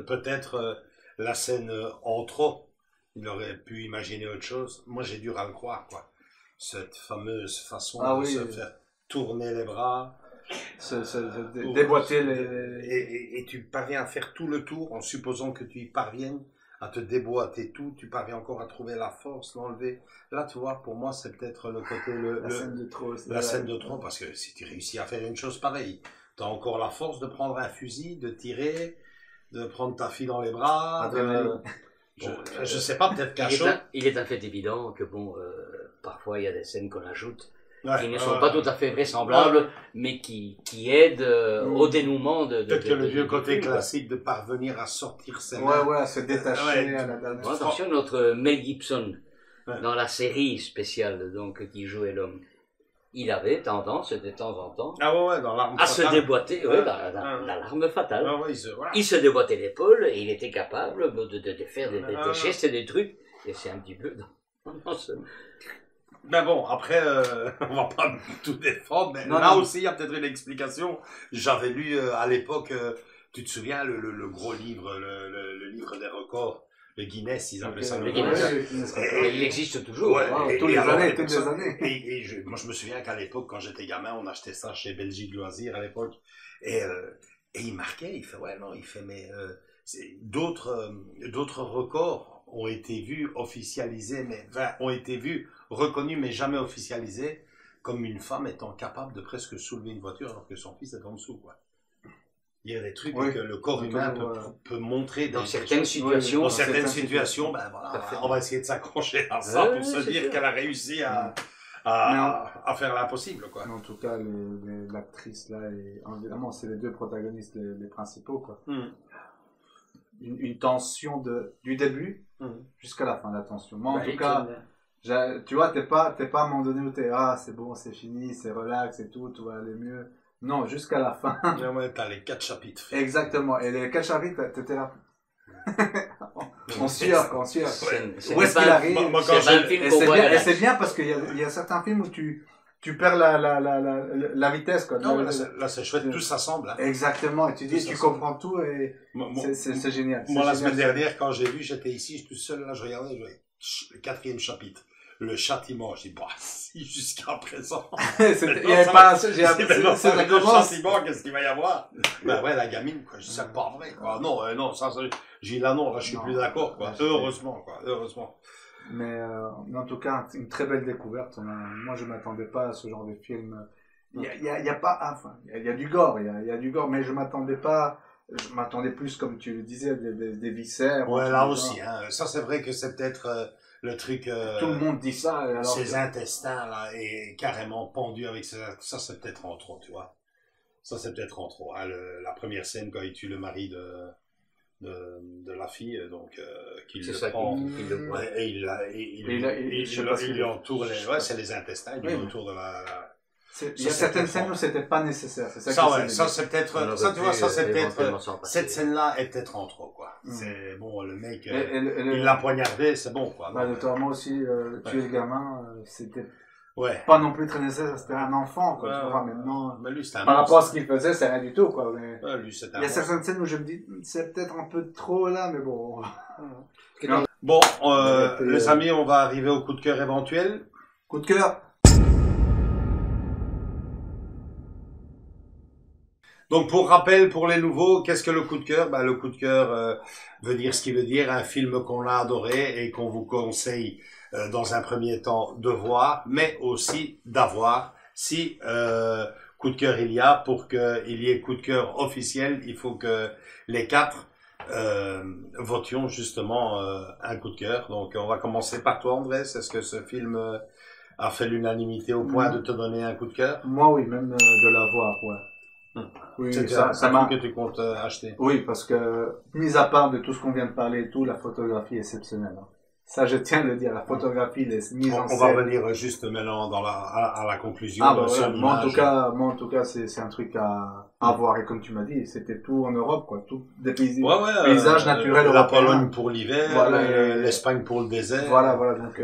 S1: Peut-être la scène en trop, il aurait pu imaginer autre chose. Moi, j'ai dur à le croire, quoi. Cette fameuse façon
S2: Ah
S1: de
S2: oui.
S1: se faire tourner les bras.
S2: Déboîter les...
S1: Et tu parviens à faire tout le tour en supposant que tu y parviennes à te déboîter tout, tu parviens encore à trouver la force, l'enlever. Là, tu vois, pour moi, c'est peut-être le côté...
S2: La scène de trop.
S1: La scène de trop, parce que si tu réussis à faire une chose pareille, tu as encore la force de prendre un fusil, de tirer, de prendre ta fille dans les bras. Je sais pas, peut-être qu'à chaud.
S3: Il est un fait évident que bon, parfois il y a des scènes qu'on ajoute qui ne sont pas tout à fait vraisemblables, mais qui aident au dénouement de
S1: peut-être que le vieux côté
S3: film, quoi.
S1: classique de parvenir à sortir ses
S2: Ouais,
S1: mains.
S2: ouais, à se détacher à la dernière.
S3: Bon, attention, notre Mel Gibson,
S1: Ouais.
S3: dans la série spéciale donc, qui jouait l'homme, il avait tendance, de temps en temps,
S1: Ah ouais, dans l'arme
S3: à se
S1: fatale.
S3: déboîter,
S1: Ouais.
S3: dans l'arme fatale.
S1: Ah ouais, voilà.
S3: Il se déboîtait l'épaule et il était capable de faire des
S1: Ah.
S3: gestes et des trucs. Et c'est un petit peu dans ce...
S1: Ben bon, après, on va pas tout défendre, mais
S2: Non,
S1: là
S2: non.
S1: aussi, il y a peut-être une explication. J'avais lu à l'époque, tu te souviens, le gros livre, le livre des records, le Guinness, ils appelaient ça
S3: le
S1: le
S3: Guinness.
S1: Guinness.
S3: Mais il existe toujours.
S1: Ouais,
S3: hein.
S1: et-
S2: tous
S1: et
S2: les
S1: alors,
S2: années,
S1: les
S2: toutes les
S1: personnes-
S2: années.
S1: Moi, je me souviens qu'à l'époque, quand j'étais gamin, on achetait ça chez Belgique Loisirs à l'époque. Et il marquait, il fait, ouais, non, il fait, mais d'autres records ont été vus, officialisés, mais enfin, ont été vus, reconnus, mais jamais officialisés, comme une femme étant capable de presque soulever une voiture alors que son fils est en dessous, quoi. Il y a des trucs
S2: Oui.
S1: que le corps humain peut montrer
S3: Dans
S1: des
S3: certaines
S1: choses.
S3: situations.
S1: Dans
S2: dans
S1: certaines
S2: certaines
S1: situations, ben voilà,
S3: Parfait.
S1: on va essayer de s'accrocher à ça
S3: Ouais,
S1: pour se
S3: c'est
S1: dire
S3: sûr.
S1: qu'elle a réussi à faire l'impossible, quoi.
S2: Mais en tout cas, l'actrice là, évidemment, c'est les deux protagonistes les principaux, quoi.
S1: Mm.
S2: Une tension du début
S1: Mm.
S2: jusqu'à la fin, la tension. Moi, en
S3: Bah,
S2: tout cas, tu vois, t'es pas à un moment donné où c'est bon, c'est fini, c'est relax et tout va aller mieux. Non, jusqu'à la fin.
S1: Ouais, ouais, t'as les 4 chapitres.
S2: Exactement. Et les 4 chapitres, t'étais là. On sueur, quoi, on sueur. Où est-ce qu'il arrive?
S1: Moi, quand
S3: C'est pas un
S1: j'ai-
S3: film
S2: Et
S3: qu'on
S2: c'est
S3: voit
S2: bien,
S3: relax.
S2: et c'est bien parce qu'il y a certains films où tu perds la vitesse, quoi.
S1: Non, là, c'est chouette, tout s'assemble. Hein.
S2: Exactement, et tu dis,
S1: Tout
S2: tu
S1: ça,
S2: comprends tout et
S1: Moi,
S2: c'est génial.
S1: moi, la
S2: C'est
S1: semaine
S2: génial.
S1: dernière, quand j'ai vu, j'étais ici, j'étais tout seul, là, je regardais, je voyais le 4e chapitre. Le châtiment, je dis, bah, si, jusqu'à présent.
S2: Il y avait pas un seul,
S1: C'est maintenant,
S2: ça
S1: le
S2: commence.
S1: châtiment, qu'est-ce qu'il va y avoir? Ben ouais, la gamine, quoi, je dis, c'est pas vrai, quoi. Non, ça, j'ai dit là, non, là, je suis
S2: Non.
S1: plus d'accord, quoi.
S2: Ouais,
S1: Heureusement, quoi, heureusement.
S2: Mais en tout cas, une très belle découverte. Moi, je m'attendais pas à ce genre de film. Il y a pas, enfin, il y a du gore, il y a du gore, mais je m'attendais plus, comme tu le disais, des viscères.
S1: Ouais,
S2: un
S1: là
S2: truc du
S1: aussi,
S2: genre.
S1: hein. Ça, c'est vrai que c'est peut-être le truc.
S2: Tout le monde dit ça. Alors
S1: Ses
S2: que-
S1: intestins, là, et carrément pendu avec ça, c'est peut-être en trop, tu vois. Ça, c'est peut-être en trop. Hein. La première scène, quand il tue le mari de la fille, donc, qu'il
S3: C'est
S1: le
S3: ça
S1: prend.
S3: qu'il le voit.
S1: Ouais, et
S2: je sais pas ce
S1: il
S2: qu'il
S1: lui entoure
S2: je
S1: les,
S2: sais
S1: ouais,
S2: pas.
S1: c'est les intestins, il
S2: Oui,
S1: lui
S2: mais-
S1: entoure de la.
S2: Il y a
S1: Ça,
S2: certaines
S1: c'était
S2: scènes où c'était pas nécessaire. C'est ça,
S1: Ça,
S2: que
S1: ouais,
S2: c'est
S1: ça,
S2: bien.
S1: c'est
S3: On
S1: peut-être,
S3: aurait
S1: ça, tu vois,
S3: pu,
S1: ça, c'est
S3: éventuellement
S1: peut-être,
S3: s'en passer.
S1: cette scène-là est peut-être en trop, quoi.
S2: Mm.
S1: C'est, bon, le mec,
S2: Et
S1: il l'a poignardé, c'est bon, quoi.
S2: bah,
S1: Non,
S2: notamment aussi, tuer
S1: Ouais.
S2: le gamin, c'était
S1: ouais.
S2: pas non plus très nécessaire, c'était un enfant, quoi.
S1: Ouais,
S2: Tu vois, maintenant,
S1: mais lui, c'était un
S2: par rapport à
S1: monstre.
S2: ce qu'il faisait, c'est rien du tout, quoi. Mais
S1: Ouais, lui, c'était un
S2: il y a
S1: monstre.
S2: certaines scènes où je me dis, c'est peut-être un peu trop là, mais bon.
S1: Bon,
S2: Et puis,
S1: les amis, on va arriver au coup de cœur éventuel.
S2: Coup de cœur.
S1: Donc, pour rappel, pour les nouveaux, qu'est-ce que le coup de cœur? Ben, le coup de cœur veut dire ce qu'il veut dire, un film qu'on a adoré et qu'on vous conseille dans un premier temps de voir, mais aussi d'avoir. Si coup de cœur il y a, pour qu'il y ait coup de cœur officiel, il faut que les 4 votions justement un coup de cœur. Donc, on va commencer par toi, Andrés. Est-ce que ce film a fait l'unanimité au point de te donner un coup de cœur?
S2: Moi, oui, même de la voir, ouais. Oui,
S1: C'est
S2: ça
S1: un
S2: m'a.
S1: truc que tu comptes acheter.
S2: Oui, parce que, mis à part de tout ce qu'on vient de parler et tout, la photographie est exceptionnelle. Hein. Ça, je tiens à le dire, la photographie, les mises en
S1: On va
S2: scène.
S1: revenir juste maintenant à la conclusion.
S2: Ah, bah,
S1: sur
S2: voilà. Moi,
S1: l'image.
S2: en tout cas, c'est un truc à voir. Et comme tu m'as dit, c'était tout en Europe, quoi. Tout des pays.
S1: Ouais, ouais,
S2: Paysage naturel
S1: la
S2: européen.
S1: Pologne pour l'hiver,
S2: Voilà, et-
S1: l'Espagne pour le désert.
S2: Voilà. Donc,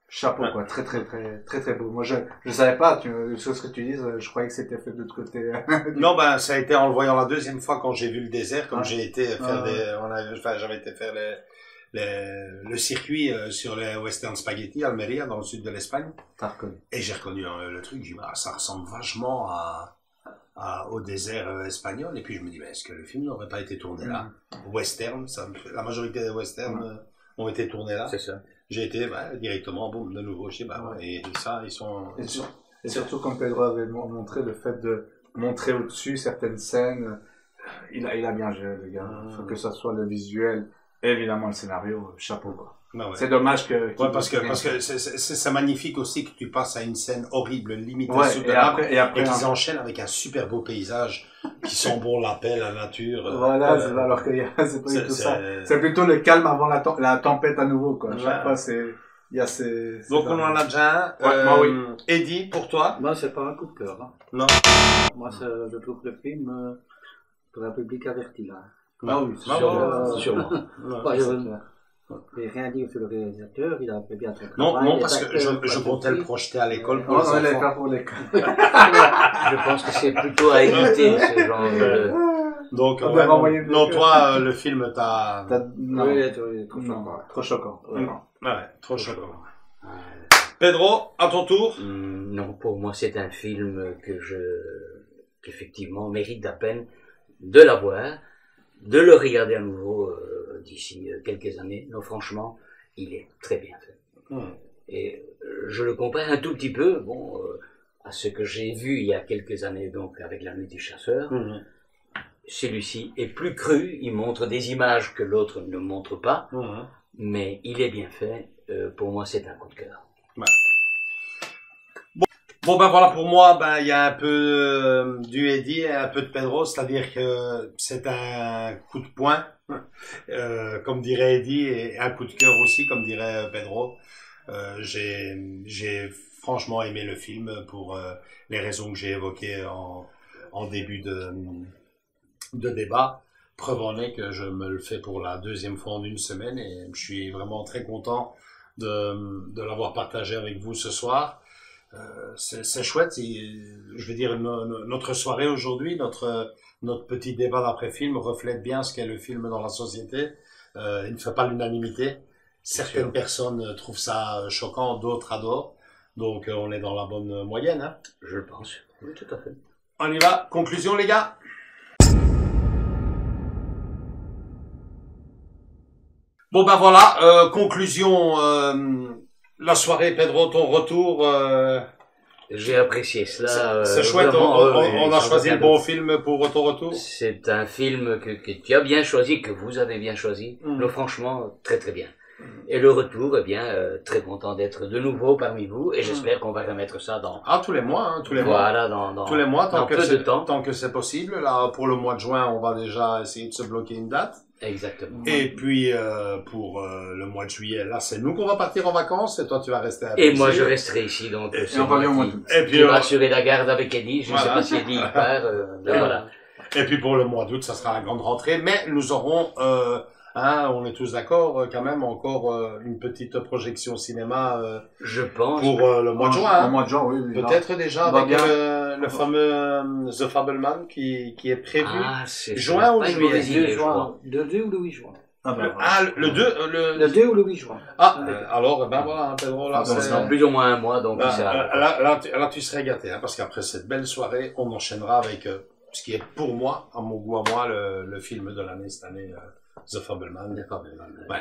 S2: chapeau, quoi. Très beau. Moi, je savais pas, les choses que tu dises, je croyais que c'était fait de l'autre côté.
S1: Non, ben, ça a été en le voyant la deuxième fois quand j'ai vu le désert, comme
S2: Ah.
S1: j'ai été faire
S2: Ah.
S1: j'avais été faire le circuit sur les Western Spaghetti, Almeria, dans le sud de l'Espagne.
S2: T'as reconnu.
S1: Et j'ai reconnu le truc, j'ai dit, ah, ça ressemble vachement au désert espagnol. Et puis je me dis, mais est-ce que le film n'aurait pas été tourné là? Western, la majorité des westerns ont été tournés là.
S3: C'est ça.
S1: J'ai été directement, boum, de nouveau, je sais pas,
S2: Ouais.
S1: et ça, ils sont...
S2: Et surtout, comme Pedro avait montré, le fait de montrer au-dessus certaines scènes, il a bien géré, le gars. Faut que ça soit le visuel Et évidemment, le scénario, chapeau, quoi.
S1: Ouais.
S2: C'est dommage que...
S1: Ouais, parce que c'est magnifique aussi que tu passes à une scène horrible, limite
S2: Ouais,
S1: insoutenable,
S2: et après
S1: qu'ils enchaînent avec un super beau paysage qui sent bon la paix, la nature.
S2: Voilà, alors que c'est pas du tout ça. C'est plutôt le calme avant la tempête à nouveau, quoi. À chaque fois, il y a ces...
S1: Donc on en a déjà un.
S2: Ouais, moi, oui.
S1: Eddie, pour toi?
S4: Moi, c'est pas un coup de cœur. Hein.
S1: Non.
S4: Moi, je trouve le film pour un public averti, là.
S2: Ah oui,
S3: Sûrement.
S4: Moi, je vais rien dire sur le réalisateur, il a fait bien son travail.
S1: Non, parce que je comptais le projeter à l'école pour
S2: Non,
S1: les
S2: non, il est
S1: enfants.
S2: pas pour l'école.
S3: Je pense que c'est plutôt à éviter ce genre de...
S1: Donc,
S2: On
S1: ouais,
S2: devrait envoyer une
S1: non,
S2: lettre.
S1: toi, le film t'a...
S2: Non,
S4: Oui, trop
S2: non,
S4: choquant.
S2: trop choquant. Vraiment.
S1: Ouais, trop choquant. Pedro, à ton tour.
S3: Non, pour moi, c'est un film qu'effectivement mérite la peine de la voir, de le regarder à nouveau d'ici quelques années. Non, franchement, il est très bien fait. Et je le compare un tout petit peu, bon, à ce que j'ai vu il y a quelques années, donc avec La Nuit du Chasseur. Celui-ci est plus cru, il montre des images que l'autre ne montre pas, mais il est bien fait. Pour moi, c'est un coup de cœur.
S1: Ouais. Bon, ben voilà, pour moi, ben il y a un peu du Eddie et un peu de Pedro, c'est-à-dire que c'est un coup de poing, comme dirait Eddie, et un coup de cœur aussi, comme dirait Pedro. J'ai franchement aimé le film pour les raisons que j'ai évoquées en début de débat. Preuve en est que je me le fais pour la deuxième fois en une semaine et je suis vraiment très content de l'avoir partagé avec vous ce soir. C'est chouette, je veux dire, notre soirée aujourd'hui, notre petit débat d'après-film reflète bien ce qu'est le film dans la société. Il ne fait pas l'unanimité. Certaines personnes trouvent ça choquant, d'autres adorent. Donc on est dans la bonne moyenne. Hein.
S3: Je le pense. Oui, tout à fait.
S1: On y va. Conclusion, les gars. Bon ben voilà, conclusion. La soirée, Pedro, ton retour.
S3: J'ai apprécié cela.
S1: C'est chouette,
S3: vraiment,
S1: on a choisi le bon film pour ton retour.
S3: C'est un film que tu as bien choisi, que vous avez bien choisi. Donc franchement, très très bien. Et le retour, eh bien, très content d'être de nouveau parmi vous. Et j'espère qu'on va remettre ça dans...
S1: Ah, tous les mois, hein, tous les
S3: voilà,
S1: mois. Tous les mois,
S3: dans peu de temps.
S1: Tant que c'est possible. Là, pour le mois de juin, on va déjà essayer de se bloquer une date.
S3: Exactement.
S1: Et puis, pour le mois de juillet, là, c'est nous qu'on va partir en vacances et toi, tu vas rester à
S3: Et moi, je resterai ici, donc
S2: Et on va bien au mois d'août.
S1: Et puis,
S3: qui va assurer la garde avec Eddie. Je ne sais pas si Eddie il part. Voilà.
S1: Et puis, pour le mois d'août, ça sera la grande rentrée. Mais nous aurons, on est tous d'accord, quand même, encore une petite projection cinéma
S3: Je pense.
S1: pour le mois de juin.
S2: Au mois de juin, oui.
S1: Peut-être déjà
S2: On va
S1: avec
S2: bien.
S1: le fameux The Fableman qui est prévu.
S3: Ah, c'est
S1: Juin ou
S3: pas une
S1: juillet?
S3: mauvaise idée, je crois.
S4: Le 2 ou le 8 juin.
S1: Le 2,
S4: Le 2 ou le 8 juin.
S1: alors, ben voilà, hein, Pedro, là,
S3: C'est dans plus ou moins un mois, donc ça...
S1: là, tu serais gâté, hein, parce qu'après cette belle soirée, on enchaînera avec ce qui est pour moi, à mon goût à moi, le film de l'année cette année, The Fableman. Ouais.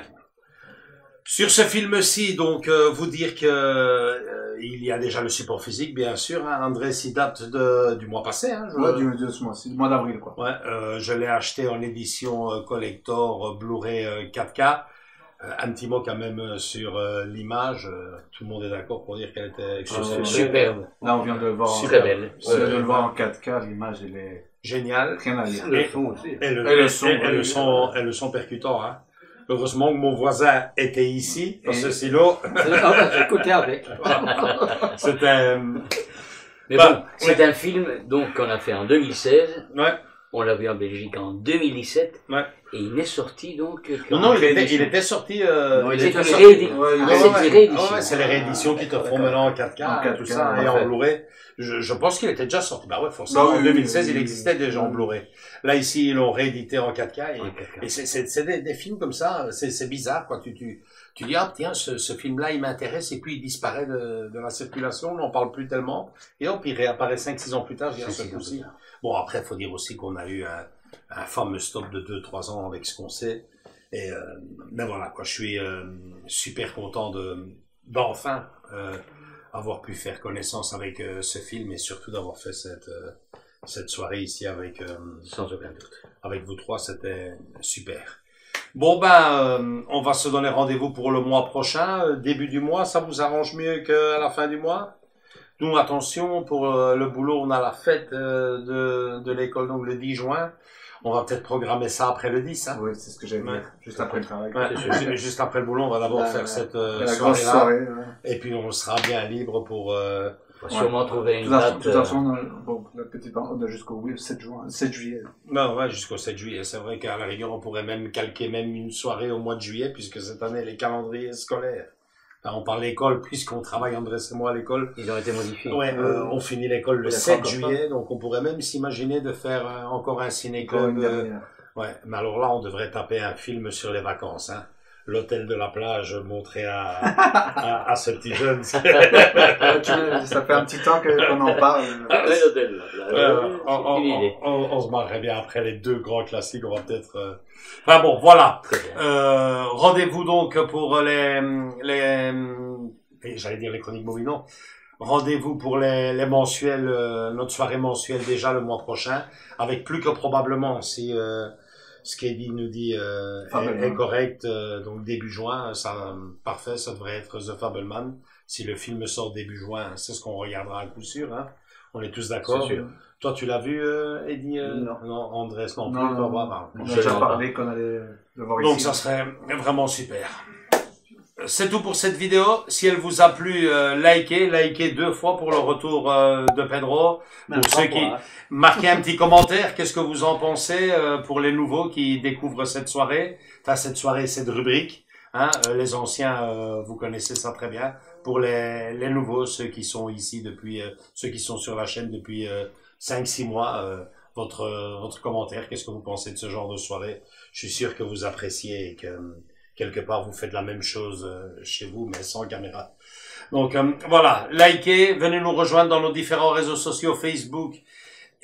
S1: Sur ce film-ci, donc, vous dire que il y a déjà le support physique, bien sûr. Hein, André, s'y date du mois passé. Hein,
S2: de ce mois-ci, du mois d'avril, quoi.
S1: Ouais, je l'ai acheté en édition collector Blu-ray 4K. Un petit mot quand même sur l'image. Tout le monde est d'accord pour dire qu'elle était exceptionnelle.
S3: Superbe.
S2: Là, on vient de le voir.
S3: Très belle.
S2: On vient de le voir en 4K, l'image, elle est
S1: géniale.
S2: rien à dire.
S4: Le son aussi.
S1: Et le son percutant. Hein. Heureusement que mon voisin était ici, parce que sinon,
S4: Écoutez avec.
S1: c'était...
S3: Mais bon, c'est un film donc qu'on a fait en 2016.
S1: Ouais.
S3: On l'a vu en Belgique en 2017.
S1: Ouais.
S3: Et il n'est sorti donc...
S1: Non, il était sorti...
S3: c'est une
S1: sorti.
S3: réédition.
S2: Ouais,
S3: C'est une réédition.
S1: Ouais, c'est les rééditions qui te font maintenant en 4K, tout ça, et en Blu-ray. Je pense qu'il était déjà sorti. Bah ouais, forcément, en 2016, il existait déjà en Blu-ray. Là, ici, ils l'ont réédité en 4K, et c'est des films comme ça, c'est bizarre, quoi. Tu dis, ah, tiens, ce film-là, il m'intéresse, et puis il disparaît de la circulation, on n'en parle plus tellement, et hop, il réapparaît 5-6 ans plus tard, je ce coup-ci. Bon, après, il faut dire aussi qu'on a eu un fameux stop de 2-3 ans avec ce qu'on sait, et ben voilà, quoi, je suis super content d'enfin avoir pu faire connaissance avec ce film, et surtout d'avoir fait cette soirée ici avec
S3: Sans aucun doute.
S1: avec vous trois, c'était super. Bon ben, on va se donner rendez-vous pour le mois prochain, début du mois. Ça vous arrange mieux qu'à la fin du mois? Nous, attention, pour le boulot, on a la fête de l'école, donc le 10 juin. On va peut-être programmer ça après le 10. Hein.
S2: Oui, c'est ce que j'allais dire, juste après le travail.
S1: Ouais, juste après le boulot, on va d'abord faire cette
S2: la grosse soirée. Ouais.
S1: Et puis on sera bien libre pour...
S3: On va sûrement trouver une
S2: De
S3: date.
S2: toute façon, bon, la petite on a jusqu'au 7 juillet.
S1: Non, ouais, jusqu'au 7 juillet. C'est vrai qu'à la rigueur, on pourrait même calquer même une soirée au mois de juillet, puisque cette année, les calendriers scolaires... Enfin, on parle l'école, puisqu'on travaille, Andrés et moi, à l'école.
S3: Ils ont été modifiés.
S1: Ouais, on finit l'école le 7 juillet, donc on pourrait même s'imaginer de faire encore un ciné-club. Ouais, mais alors là, on devrait taper un film sur les vacances, hein. L'hôtel de la plage montré à ce petit jeune.
S2: Ça fait un petit temps qu'on en parle.
S3: L'hôtel de la plage.
S1: On se marrerait bien après les deux grands classiques, on va peut-être... Enfin bon, voilà. Rendez-vous donc pour j'allais dire les chroniques movies, non. Rendez-vous pour les mensuels, notre soirée mensuelle déjà le mois prochain, avec plus que probablement, si ce qu'Eddie nous dit est correct, donc début juin, ça parfait, ça devrait être The Fableman. Si le film sort début juin, c'est ce qu'on regardera à coup sûr. Hein. On est tous d'accord. Toi, tu l'as vu, Eddie? Non, Andrés non plus.
S2: On a déjà parlé qu'on allait le voir ici.
S1: Donc ça serait vraiment super. C'est tout pour cette vidéo. Si elle vous a plu, likez 2 fois pour le retour de Pedro. Pour ceux qui marquez un petit commentaire, qu'est-ce que vous en pensez pour les nouveaux qui découvrent cette soirée? Enfin, cette soirée, cette rubrique. Hein, les anciens, vous connaissez ça très bien. Pour les nouveaux, ceux qui sont ici depuis, ceux qui sont sur la chaîne depuis 5-6 mois, votre commentaire, qu'est-ce que vous pensez de ce genre de soirée? Je suis sûr que vous appréciez et que quelque part vous faites la même chose chez vous, mais sans caméra. Donc voilà, likez, venez nous rejoindre dans nos différents réseaux sociaux, Facebook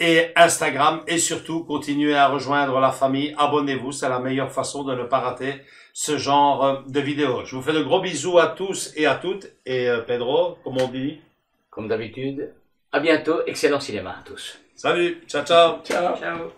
S1: et Instagram, et surtout continuez à rejoindre la famille. Abonnez-vous, c'est la meilleure façon de ne pas rater ce genre de vidéos. Je vous fais de gros bisous à tous et à toutes, et Pedro, comme on dit?
S3: Comme d'habitude, à bientôt, excellent cinéma à tous.
S1: Salut, ciao ciao.
S3: Ciao.